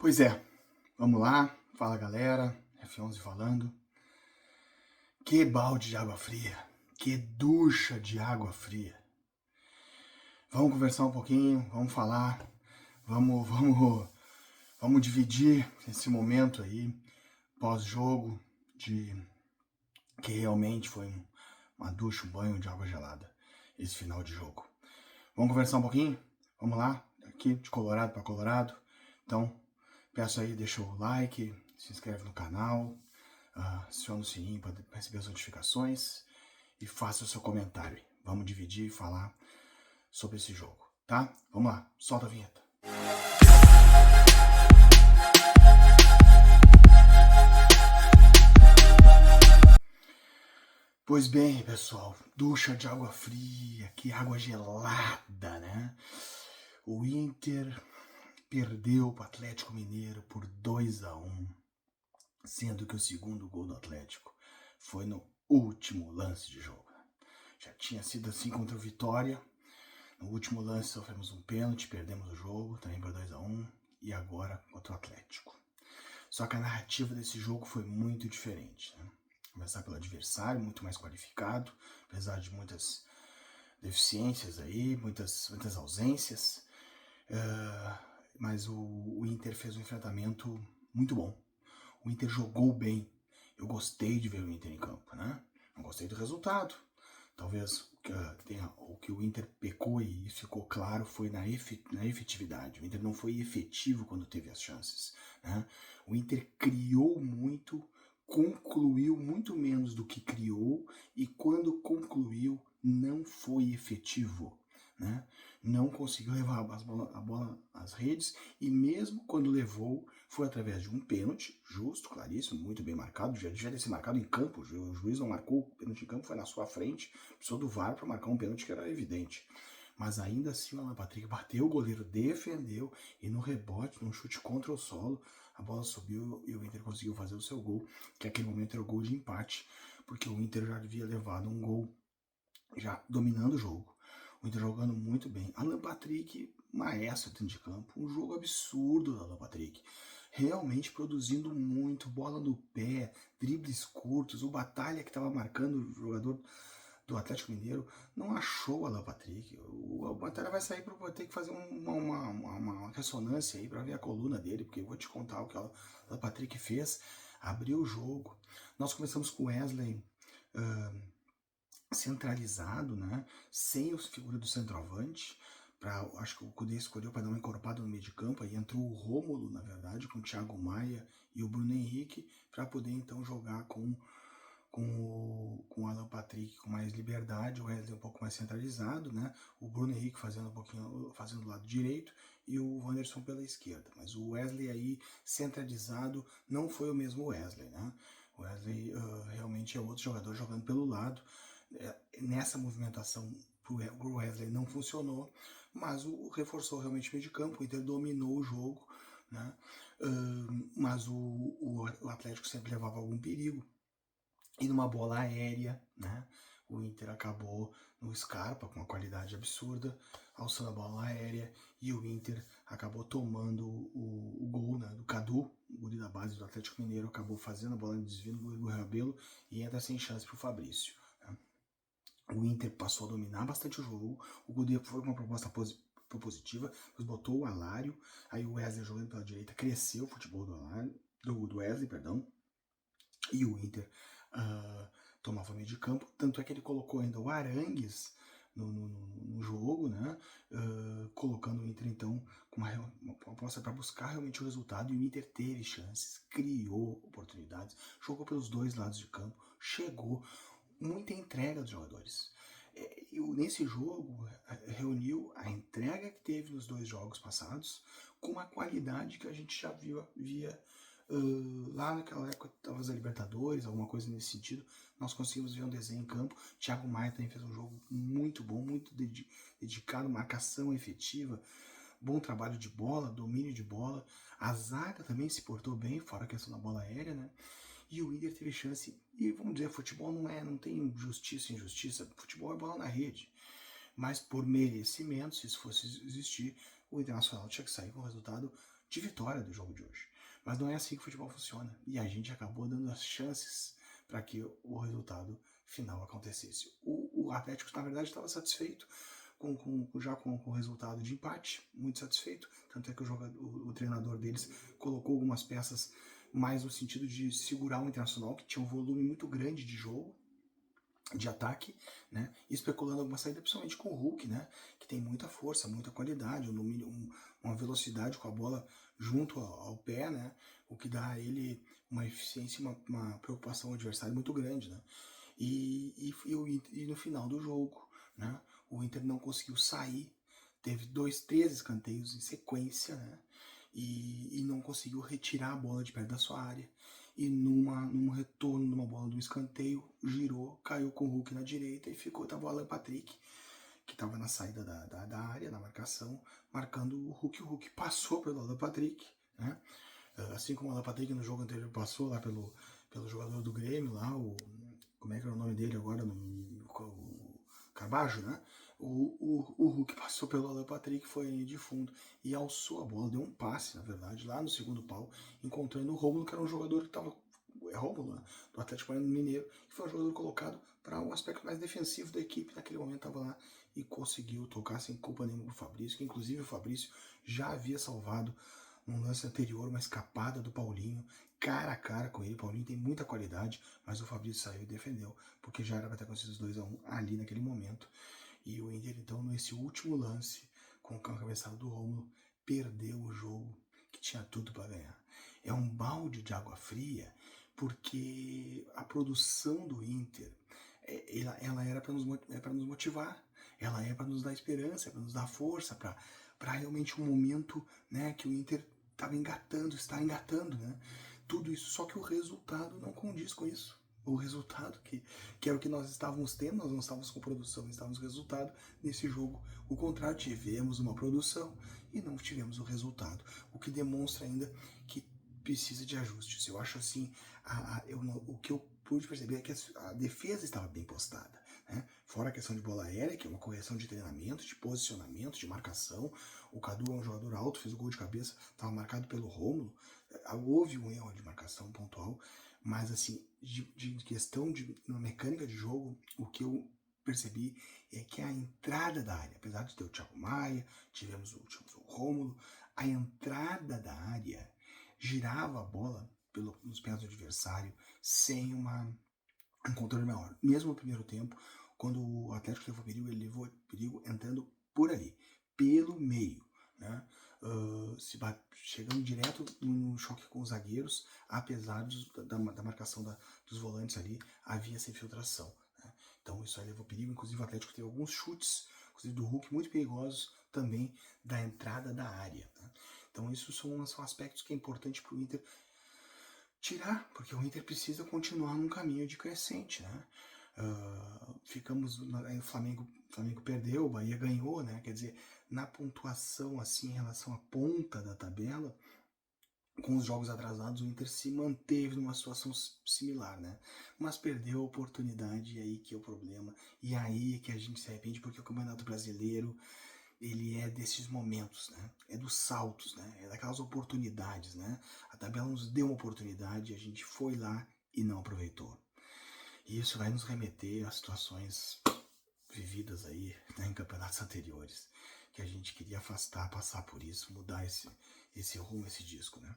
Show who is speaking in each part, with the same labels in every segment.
Speaker 1: Pois é, vamos lá, fala galera, F11 falando. Que balde de água fria, que ducha de água fria. Vamos conversar um pouquinho, vamos falar, vamos dividir esse momento aí, pós-jogo, de que realmente foi uma ducha, um banho de água gelada, esse final de jogo. Vamos conversar um pouquinho? Vamos lá, aqui de Colorado para Colorado. Então, peço aí, deixa o like, se inscreve no canal, aciona o sininho para receber as notificações e faça o seu comentário. Vamos dividir e falar sobre esse jogo, tá? Vamos lá, solta a vinheta. Pois bem, pessoal, ducha de água fria, que água gelada, né? O Inter perdeu para o Atlético Mineiro por 2-1, sendo que o segundo gol do Atlético foi no último lance de jogo. Já tinha sido assim contra o Vitória. No último lance sofremos um pênalti, perdemos o jogo, também por 2-1, e agora contra o Atlético. Só que a narrativa desse jogo foi muito diferente, né? Começar pelo adversário, muito mais qualificado, apesar de muitas deficiências aí, muitas ausências. Mas o Inter fez um enfrentamento muito bom. O Inter jogou bem. Eu gostei de ver o Inter em campo, né? Não gostei do resultado. Talvez o que o Inter pecou e ficou claro foi na efetividade. O Inter não foi efetivo quando teve as chances, né? O Inter criou muito, concluiu muito menos do que criou, e quando concluiu não foi efetivo, né? Não conseguiu levar a bola às redes, e mesmo quando levou, foi através de um pênalti, justo, claríssimo, muito bem marcado, já devia ter sido marcado em campo, o juiz não marcou o pênalti em campo, foi na sua frente, precisou do VAR para marcar um pênalti que era evidente. Mas ainda assim o Alan Patrick bateu, o goleiro defendeu, e no rebote, num chute contra o solo, a bola subiu e o Inter conseguiu fazer o seu gol, que naquele momento era o gol de empate, porque o Inter já havia levado um gol já dominando o jogo. O Inter jogando muito bem. Alan Patrick, maestro dentro de campo. Um jogo absurdo do Alan Patrick. Realmente produzindo muito, bola no pé, dribles curtos. O Batalha, que estava marcando o jogador do Atlético Mineiro, não achou o Alan Patrick. O Batalha vai sair para ter que fazer uma ressonância aí para ver a coluna dele, porque eu vou te contar o que o Alan Patrick fez. Abriu o jogo. Nós começamos com o Wesley centralizado, né? Sem os figura do centroavante. Acho que o Cudê escolheu para dar uma encorpada no meio de campo. Aí entrou o Rômulo, na verdade, com o Thiago Maia e o Bruno Henrique, para poder então jogar com o Alan Patrick com mais liberdade, o Wesley um pouco mais centralizado, né? O Bruno Henrique fazendo o lado direito e o Wanderson pela esquerda. Mas o Wesley aí centralizado não foi o mesmo Wesley, né? O Wesley realmente é outro jogador jogando pelo lado. Nessa movimentação o Wesley não funcionou, mas reforçou realmente o meio de campo. O Inter dominou o jogo, né? Mas o Atlético sempre levava algum perigo. E numa bola aérea, né? O Inter acabou no Scarpa, com uma qualidade absurda, alçando a bola aérea, e o Inter acabou tomando o gol, né, do Cadu, o guri da base do Atlético Mineiro, acabou fazendo a bola no desvio do Rabelo e entra sem chance para o Fabrício. Né? O Inter passou a dominar bastante o jogo, o Cudê foi com uma proposta propositiva, mas botou o Alário, aí o Wesley jogando pela direita, cresceu o futebol do Wesley, perdão, e o Inter tomava meio de campo, tanto é que ele colocou ainda o Arangues no jogo, né? Colocando o Inter então com uma proposta para buscar realmente o resultado, e o Inter teve chances, criou oportunidades, jogou pelos dois lados de campo, chegou, muita entrega dos jogadores. Nesse jogo reuniu a entrega que teve nos dois jogos passados com a qualidade que a gente já via lá naquela época, talvez a Libertadores, alguma coisa nesse sentido. Nós conseguimos ver um desenho em campo. Thiago Maia também fez um jogo muito bom, muito dedicado, marcação efetiva, bom trabalho de bola, domínio de bola. A zaga também se portou bem, fora a questão da bola aérea, né? E o Inter teve chance. E vamos dizer, futebol não tem justiça e injustiça. Futebol é bola na rede. Mas por merecimento, se isso fosse existir, o Internacional tinha que sair com o resultado de vitória do jogo de hoje. Mas não é assim que o futebol funciona. E a gente acabou dando as chances para que o resultado final acontecesse. O Atlético, na verdade, estava satisfeito já com o resultado de empate, muito satisfeito. Tanto é que o treinador deles colocou algumas peças mais no sentido de segurar o Internacional, que tinha um volume muito grande de jogo, de ataque, né, especulando alguma saída, principalmente com o Hulk, né, que tem muita força, muita qualidade, uma velocidade com a bola junto ao pé, né, o que dá a ele uma eficiência, uma preocupação ao adversário muito grande, né, e no final do jogo, né, o Inter não conseguiu sair, teve três escanteios em sequência, né, e não conseguiu retirar a bola de perto da sua área. E num retorno numa bola do escanteio, girou, caiu com o Hulk na direita e tava o Alan Patrick, que estava na saída da área, na marcação, marcando o Hulk. O Hulk passou pelo Alan Patrick, né? Assim como o Alan Patrick no jogo anterior passou lá pelo jogador do Grêmio, lá, como é que era o nome dele agora? O Carbajo, né? O Hulk passou pelo Alan Patrick, foi em linha de fundo e alçou a bola, deu um passe, na verdade, lá no segundo pau, encontrando o Rômulo, que era um jogador que estava. É Rômulo, né? Do Atlético Mineiro, que foi um jogador colocado para um aspecto mais defensivo da equipe. Naquele momento estava lá e conseguiu tocar sem culpa nenhuma pro Fabrício, que inclusive o Fabrício já havia salvado num lance anterior uma escapada do Paulinho, cara a cara com ele. O Paulinho tem muita qualidade, mas o Fabrício saiu e defendeu, porque já era para ter acontecido os 2-1 ali naquele momento. E o Inter, então, nesse último lance, com o cabeçada do Rômulo, perdeu o jogo que tinha tudo para ganhar. É um balde de água fria, porque a produção do Inter, ela era para nos motivar, ela é para nos dar esperança, é para nos dar força, para realmente um momento, né, que o Inter está engatando, né? Tudo isso, só que o resultado não condiz com isso. O resultado, que era o que nós estávamos tendo, nós não estávamos com produção, nós estávamos com resultado. Nesse jogo, o contrário, tivemos uma produção e não tivemos o resultado, o que demonstra ainda que precisa de ajustes. Eu acho assim, o que eu pude perceber é que a defesa estava bem postada, né? Fora a questão de bola aérea, que é uma correção de treinamento, de posicionamento, de marcação. O Cadu é um jogador alto, fez o gol de cabeça, estava marcado pelo Rômulo. Houve um erro de marcação pontual, mas assim, de questão de mecânica de jogo, o que eu percebi é que a entrada da área, apesar de ter o Thiago Maia, tivemos o Rômulo, a entrada da área girava a bola nos pés do adversário sem um controle maior. Mesmo no primeiro tempo, quando o Atlético levou perigo, ele levou perigo entrando por ali, pelo meio, né? Chegando direto no choque com os zagueiros, apesar da marcação dos volantes ali, havia essa infiltração, né? Então isso aí levou perigo. Inclusive o Atlético teve alguns chutes, inclusive do Hulk, muito perigosos também da entrada da área, né? Então isso são aspectos que é importante para o Inter tirar, porque o Inter precisa continuar num caminho de crescente, né? O Flamengo perdeu, o Bahia ganhou, né? Quer dizer, na pontuação, assim, em relação à ponta da tabela, com os jogos atrasados, o Inter se manteve numa situação similar, né? Mas perdeu a oportunidade, e aí que é o problema. E aí que a gente se arrepende, porque o Campeonato Brasileiro, ele é desses momentos, né? É dos saltos, né? É daquelas oportunidades, né? A tabela nos deu uma oportunidade, a gente foi lá e não aproveitou. E isso vai nos remeter a situações vividas aí, né, em campeonatos anteriores, que a gente queria afastar, passar por isso, mudar esse rumo, esse disco, né?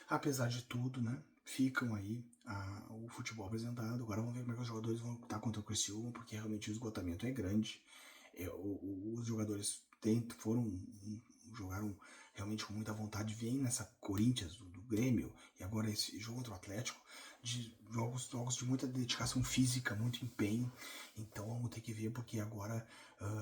Speaker 1: Apesar de tudo, né? Ficam aí o futebol apresentado. Agora vamos ver como é que os jogadores vão lutar contra o Criciúma, porque realmente o esgotamento é grande. Os jogadores jogaram realmente com muita vontade, vêm nessa Corinthians do Grêmio e agora esse jogo contra o Atlético, de jogos de muita dedicação física, muito empenho. Então vamos ter que ver, porque agora,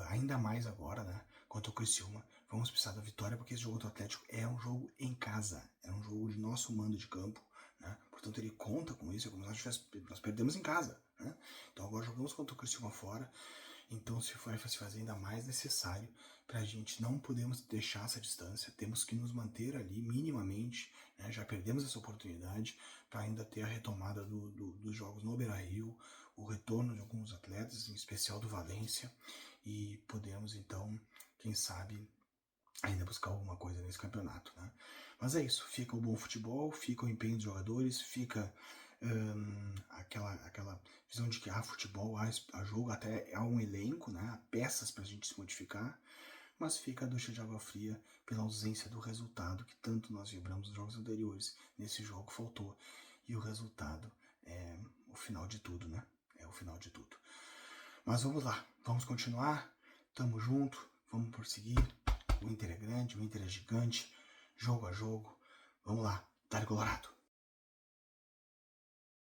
Speaker 1: ainda mais agora, né, contra o Criciúma, vamos precisar da vitória, porque esse jogo contra o Atlético é um jogo em casa, é um jogo de nosso mando de campo, né? Portanto ele conta com isso, é como se nós perdemos em casa, né? Então agora jogamos contra o Criciúma fora. Então se fazer ainda mais necessário para a gente. Não podemos deixar essa distância, temos que nos manter ali minimamente, né? Já perdemos essa oportunidade para ainda ter a retomada dos jogos no Beira-Rio, o retorno de alguns atletas, em especial do Valência, e podemos então, quem sabe, ainda buscar alguma coisa nesse campeonato, né? Mas é isso, fica o bom futebol, fica o empenho dos jogadores, fica aquela visão de que há futebol, há jogo, até há um elenco, né? Há peças para a gente se modificar, mas fica a ducha de água fria pela ausência do resultado que tanto nós vibramos nos jogos anteriores. Nesse jogo faltou, e o resultado é o final de tudo, né? É o final de tudo. Mas vamos lá, vamos continuar, tamo junto, vamos prosseguir. O Inter é grande, o Inter é gigante, jogo a jogo. Vamos lá, Dário Colorado.